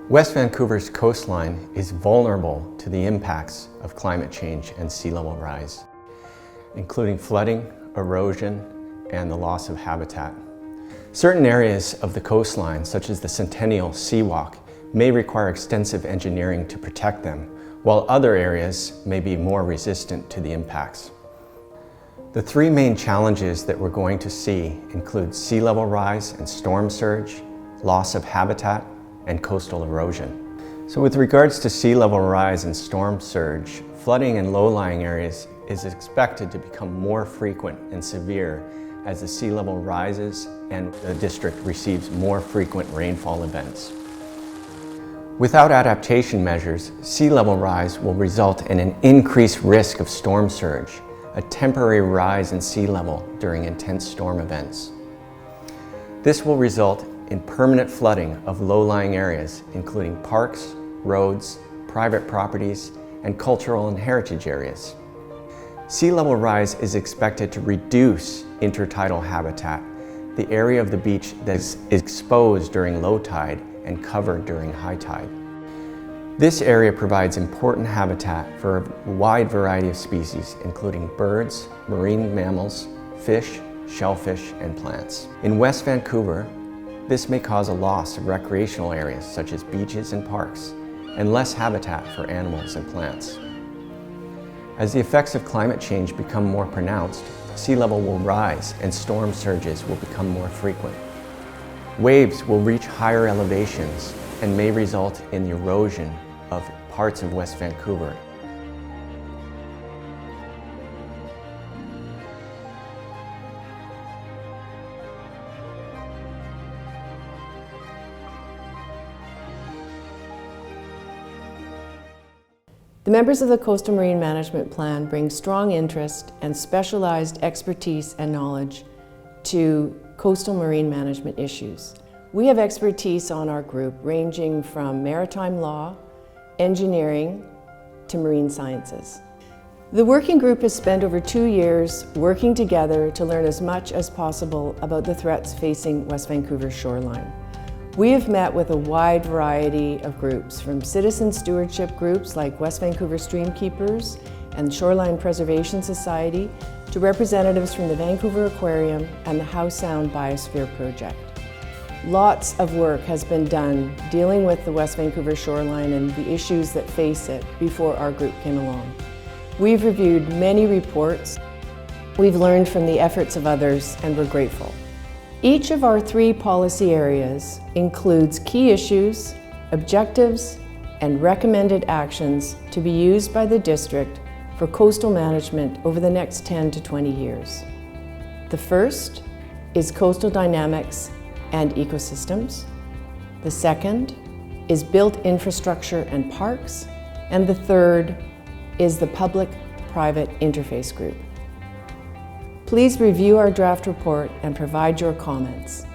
West Vancouver's coastline is vulnerable to the impacts of climate change and sea level rise, including flooding, erosion, and the loss of habitat. Certain areas of the coastline, such as the Centennial Seawalk, may require extensive engineering to protect them, while other areas may be more resistant to the impacts. The three main challenges that we're going to see include sea level rise and storm surge, loss of habitat, and coastal erosion. So with regards to sea level rise and storm surge, flooding in low-lying areas is expected to become more frequent and severe as the sea level rises and the district receives more frequent rainfall events. Without adaptation measures, sea level rise will result in an increased risk of storm surge, a temporary rise in sea level during intense storm events. This will result in permanent flooding of low-lying areas, including parks, roads, private properties, and cultural and heritage areas. Sea level rise is expected to reduce intertidal habitat, the area of the beach that is exposed during low tide and covered during high tide. This area provides important habitat for a wide variety of species, including birds, marine mammals, fish, shellfish, and plants. In West Vancouver, this may cause a loss of recreational areas such as beaches and parks, and less habitat for animals and plants. As the effects of climate change become more pronounced, sea level will rise and storm surges will become more frequent. Waves will reach higher elevations and may result in the erosion of parts of West Vancouver. The members of the Coastal Marine Management Plan bring strong interest and specialized expertise and knowledge to coastal marine management issues. We have expertise on our group ranging from maritime law, engineering, to marine sciences. The working group has spent over 2 years working together to learn as much as possible about the threats facing West Vancouver's shoreline. We have met with a wide variety of groups, from citizen stewardship groups like West Vancouver Streamkeepers and Shoreline Preservation Society to representatives from the Vancouver Aquarium and the Howe Sound Biosphere Project. Lots of work has been done dealing with the West Vancouver shoreline and the issues that face it before our group came along. We've reviewed many reports, we've learned from the efforts of others, and we're grateful. Each of our 3 policy areas includes key issues, objectives, and recommended actions to be used by the district for coastal management over the next 10 to 20 years. The first is coastal dynamics and ecosystems. The second is built infrastructure and parks. And the third is the public-private interface group. Please review our draft report and provide your comments.